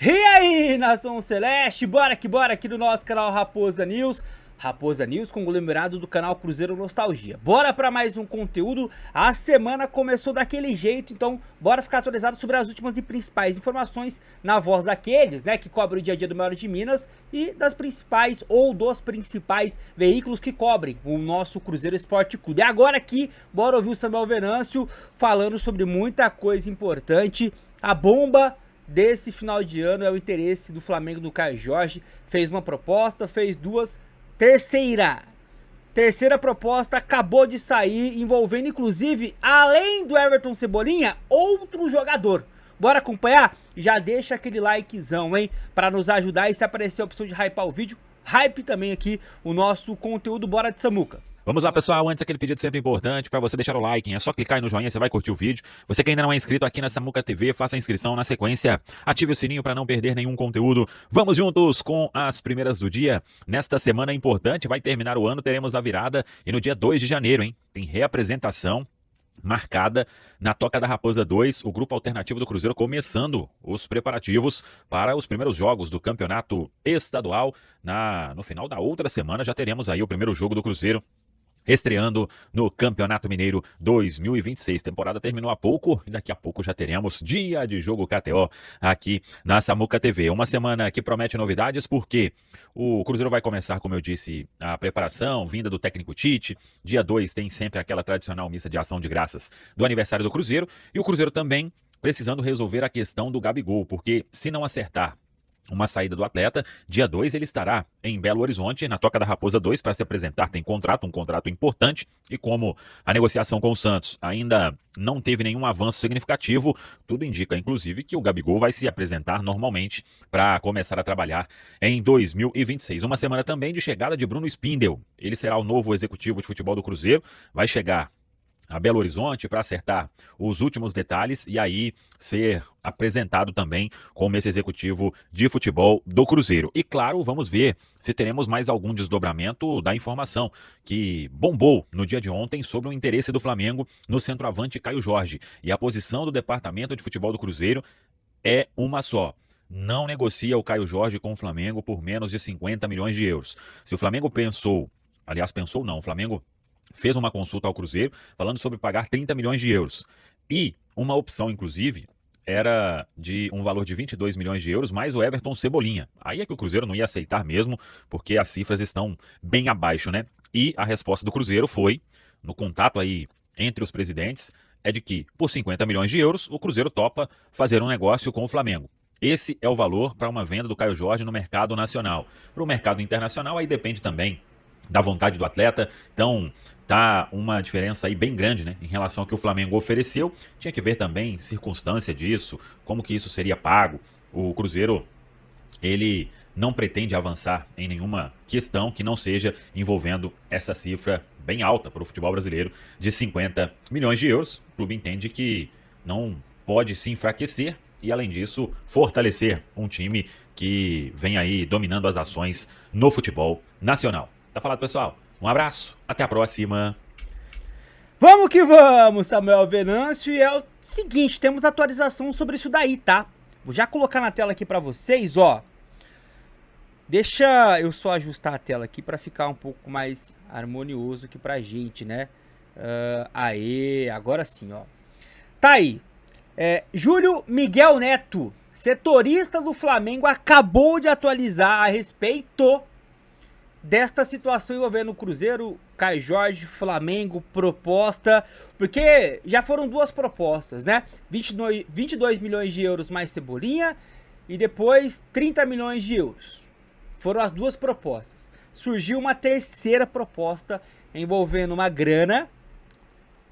E aí, Nação Celeste, bora aqui no nosso canal Raposa News. Raposa News, conglomerado do canal Cruzeiro Nostalgia. Bora para mais um conteúdo. A semana começou daquele jeito, então bora ficar atualizado sobre as últimas e principais informações na voz daqueles, né, que cobrem o dia a dia do maior de Minas e das principais ou dos principais veículos que cobrem o nosso Cruzeiro Esporte Clube. E agora aqui, bora ouvir o Samuel Venâncio falando sobre muita coisa importante. A bomba desse final de ano é o interesse do Flamengo do Caio Jorge. Fez uma proposta, fez duas. Terceira proposta acabou de sair, envolvendo inclusive, além do Everton Cebolinha, outro jogador. Bora acompanhar? Já deixa aquele likezão, hein? Pra nos ajudar, e se aparecer a opção de hypar o vídeo, hype também aqui o nosso conteúdo. Bora de Samuca. Vamos lá, pessoal, antes aquele pedido sempre importante para você deixar o like, hein? É só clicar aí no joinha, você vai curtir o vídeo. Você que ainda não é inscrito aqui na Samuca TV, faça a inscrição na sequência, ative o sininho para não perder nenhum conteúdo. Vamos juntos com as primeiras do dia. Nesta semana importante, vai terminar o ano, teremos a virada e no dia 2 de janeiro, hein? Tem reapresentação marcada na Toca da Raposa 2, o grupo alternativo do Cruzeiro começando os preparativos para os primeiros jogos do campeonato estadual. No final da outra semana já teremos aí o primeiro jogo do Cruzeiro estreando no Campeonato Mineiro 2026. Temporada terminou há pouco e daqui a pouco já teremos dia de jogo KTO aqui na Samuca TV. Uma semana que promete novidades porque o Cruzeiro vai começar, como eu disse, a preparação, vinda do técnico Tite. Dia 2 tem sempre aquela tradicional missa de ação de graças do aniversário do Cruzeiro. E o Cruzeiro também precisando resolver a questão do Gabigol, porque se não acertar uma saída do atleta, dia 2 ele estará em Belo Horizonte, na Toca da Raposa 2, para se apresentar. Tem um contrato importante, e como a negociação com o Santos ainda não teve nenhum avanço significativo, tudo indica, inclusive, que o Gabigol vai se apresentar normalmente para começar a trabalhar em 2026. Uma semana também de chegada de Bruno Spindel. Ele será o novo executivo de futebol do Cruzeiro, vai chegar a Belo Horizonte para acertar os últimos detalhes e aí ser apresentado também como esse executivo de futebol do Cruzeiro. E claro, vamos ver se teremos mais algum desdobramento da informação que bombou no dia de ontem sobre o interesse do Flamengo no centroavante Caio Jorge. E a posição do departamento de futebol do Cruzeiro é uma só: não negocia o Caio Jorge com o Flamengo por menos de 50 milhões de euros. Se o Flamengo o Flamengo fez uma consulta ao Cruzeiro falando sobre pagar 30 milhões de euros. E uma opção, inclusive, era de um valor de 22 milhões de euros, mais o Everton Cebolinha. Aí é que o Cruzeiro não ia aceitar mesmo, porque as cifras estão bem abaixo, né? E a resposta do Cruzeiro foi, no contato aí entre os presidentes, é de que por 50 milhões de euros o Cruzeiro topa fazer um negócio com o Flamengo. Esse é o valor para uma venda do Caio Jorge no mercado nacional. Para o mercado internacional, aí depende também da vontade do atleta. Então tá uma diferença aí bem grande, né, em relação ao que o Flamengo ofereceu. Tinha que ver também circunstância disso, como que isso seria pago. O Cruzeiro, ele não pretende avançar em nenhuma questão que não seja envolvendo essa cifra bem alta para o futebol brasileiro de 50 milhões de euros. O clube entende que não pode se enfraquecer e, além disso, fortalecer um time que vem aí dominando as ações no futebol nacional. Tá falado, pessoal? Um abraço, até a próxima. Vamos que vamos, Samuel Venâncio. E é o seguinte, temos atualização sobre isso daí, tá? Vou já colocar na tela aqui pra vocês, ó. Deixa eu só ajustar a tela aqui pra ficar um pouco mais harmonioso aqui pra gente, né? Aê, agora sim, ó. Tá aí. Júlio Miguel Neto, setorista do Flamengo, acabou de atualizar a respeito desta situação envolvendo o Cruzeiro, Caio Jorge, Flamengo, proposta, porque já foram duas propostas, né? 22 milhões de euros mais Cebolinha e depois 30 milhões de euros. Foram as duas propostas. Surgiu uma terceira proposta envolvendo uma grana,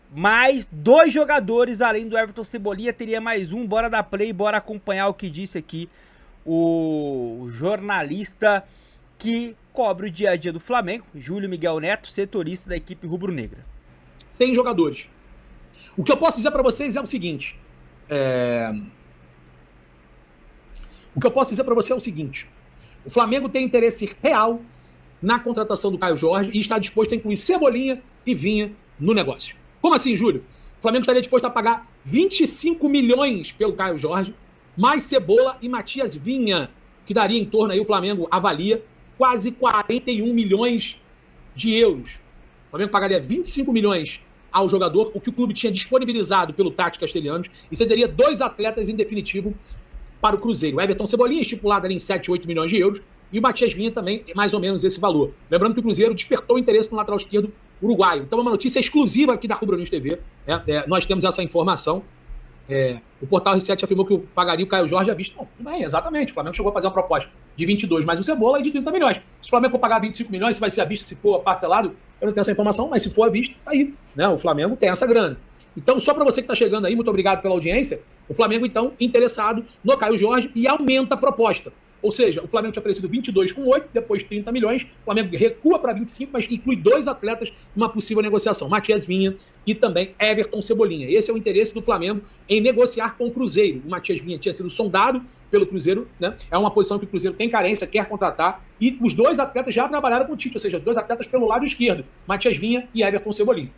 mais dois jogadores, além do Everton Cebolinha, teria mais um. Bora dar play, bora acompanhar o que disse aqui o jornalista que cobre o dia a dia do Flamengo, Júlio Miguel Neto, setorista da equipe rubro-negra. 100 jogadores. O que eu posso dizer para vocês é o seguinte. O Flamengo tem interesse real na contratação do Caio Jorge e está disposto a incluir Cebolinha e Vinha no negócio. Como assim, Júlio? O Flamengo estaria disposto a pagar 25 milhões pelo Caio Jorge mais Cebola e Matias Vinha, que daria em torno aí, o Flamengo avalia, quase 41 milhões de euros. O Flamengo pagaria 25 milhões ao jogador, o que o clube tinha disponibilizado pelo Tati Castelhanos, e cederia 2 atletas em definitivo para o Cruzeiro. O Everton Cebolinha, estipulado ali em 7, 8 milhões de euros, e o Matias Vinha também, mais ou menos esse valor. Lembrando que o Cruzeiro despertou interesse no lateral esquerdo uruguaio. Então, uma notícia exclusiva aqui da Rubro News TV. Nós temos essa informação. O Portal R7 afirmou que pagaria o Caio Jorge à vista. Bom, tudo bem, exatamente. O Flamengo chegou a fazer uma proposta de 22 mais o Cebola e de 30 milhões. Se o Flamengo for pagar 25 milhões, se vai ser à vista, se for parcelado, eu não tenho essa informação, mas se for à vista, tá aí. Né? O Flamengo tem essa grana. Então, só para você que está chegando aí, muito obrigado pela audiência. O Flamengo, então, interessado no Caio Jorge e aumenta a proposta. Ou seja, o Flamengo tinha oferecido 22,8, depois 30 milhões. O Flamengo recua para 25, mas inclui 2 atletas numa possível negociação. Matias Vinha e também Everton Cebolinha. Esse é o interesse do Flamengo em negociar com o Cruzeiro. O Matias Vinha tinha sido sondado pelo Cruzeiro, né? É uma posição que o Cruzeiro tem carência, quer contratar. E os 2 atletas já trabalharam com o Tite, ou seja, 2 atletas pelo lado esquerdo. Matias Vinha e Everton Cebolinha.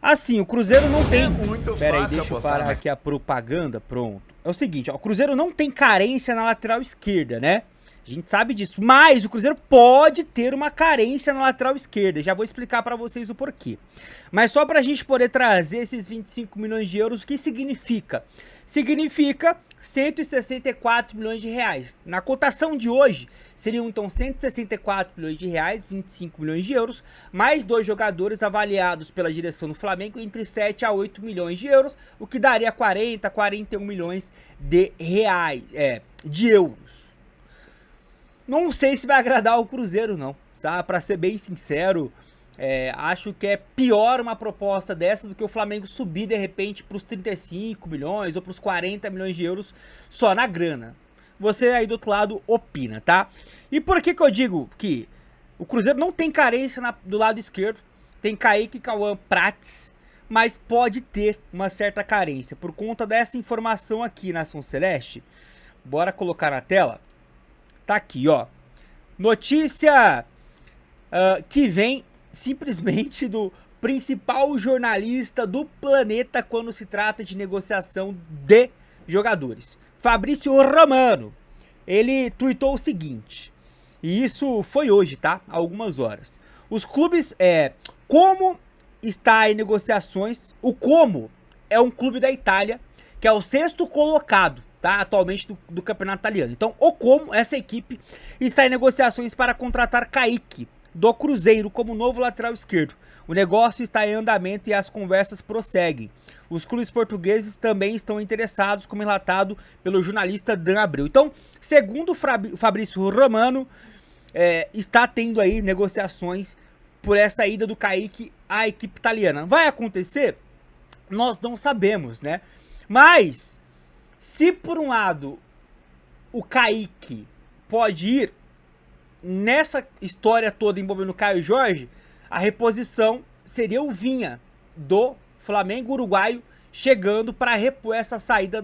Assim, o Cruzeiro não tem... muito Pera aí, fácil deixa eu apostar, parar né? aqui a propaganda, pronto. É o seguinte, ó, o Cruzeiro não tem carência na lateral esquerda, né? A gente sabe disso, mas o Cruzeiro pode ter uma carência na lateral esquerda. Já vou explicar pra vocês o porquê. Mas só pra gente poder trazer esses 25 milhões de euros, o que significa? Significa 164 milhões de reais. Na cotação de hoje, seriam então 164 milhões de reais, 25 milhões de euros, mais 2 jogadores avaliados pela direção do Flamengo entre 7 a 8 milhões de euros, o que daria 40, 41 milhões de reais, de euros. Não sei se vai agradar o Cruzeiro não, sabe? Pra ser bem sincero, acho que é pior uma proposta dessa do que o Flamengo subir de repente pros 35 milhões ou pros 40 milhões de euros só na grana. Você aí do outro lado opina, tá? E por que eu digo que o Cruzeiro não tem carência do lado esquerdo, tem Kaique, Cauã, Prates, mas pode ter uma certa carência por conta dessa informação aqui, Nação Celeste. Bora colocar na tela. Tá aqui, ó. Notícia que vem simplesmente do principal jornalista do planeta quando se trata de negociação de jogadores. Fabrício Romano. Ele tuitou o seguinte. E isso foi hoje, tá? Há algumas horas. Os clubes... Como está em negociações... O Como é um clube da Itália, que é o 6º colocado, tá? Atualmente do campeonato italiano. Então, o Como, essa equipe, está em negociações para contratar Kaique, do Cruzeiro, como novo lateral esquerdo. O negócio está em andamento e as conversas prosseguem. Os clubes portugueses também estão interessados, como relatado pelo jornalista Dan Abreu. Então, segundo o Fabrício Romano, está tendo aí negociações por essa ida do Kaique à equipe italiana. Vai acontecer? Nós não sabemos, né? Mas, se por um lado o Kaique pode ir, nessa história toda envolvendo o Caio Jorge, a reposição seria o Vinha, do Flamengo uruguaio, chegando para repor essa saída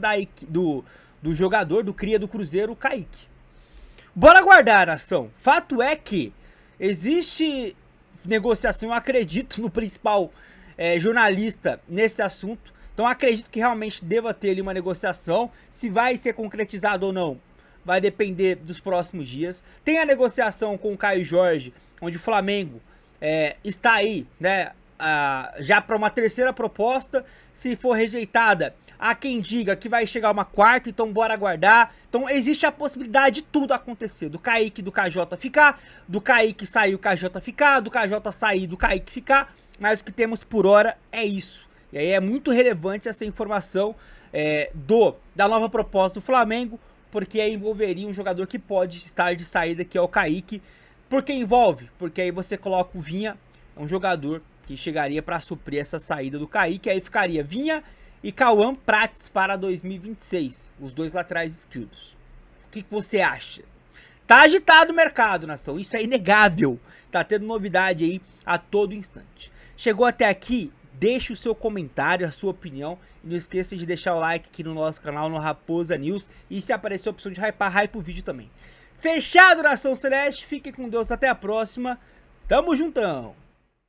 do jogador, do cria do Cruzeiro, o Kaique. Bora aguardar, nação. Fato é que existe negociação, eu acredito no principal jornalista nesse assunto, então acredito que realmente deva ter ali uma negociação. Se vai ser concretizado ou não, vai depender dos próximos dias. Tem a negociação com o Caio Jorge, onde o Flamengo está aí, né, já para uma 3ª proposta. Se for rejeitada, há quem diga que vai chegar uma 4ª, então bora aguardar. Então existe a possibilidade de tudo acontecer, do Kaique e do KJ ficar, do Kaique sair, o KJ ficar, do KJ sair, do Kaique ficar, mas o que temos por hora é isso. E aí é muito relevante essa informação da nova proposta do Flamengo, porque aí envolveria um jogador que pode estar de saída, que é o Kaique. Por que envolve? Porque aí você coloca o Vinha, um jogador que chegaria para suprir essa saída do Kaique, aí ficaria Vinha e Cauã Prates para 2026, os 2 laterais esquerdos. O que você acha? Tá agitado o mercado, nação, isso é inegável. Tá tendo novidade aí a todo instante. Chegou até aqui? Deixe o seu comentário, a sua opinião. E não esqueça de deixar o like aqui no nosso canal, no Raposa News. E se aparecer a opção de hypar, hype o vídeo também. Fechado, Nação Celeste. Fiquem com Deus. Até a próxima. Tamo juntão.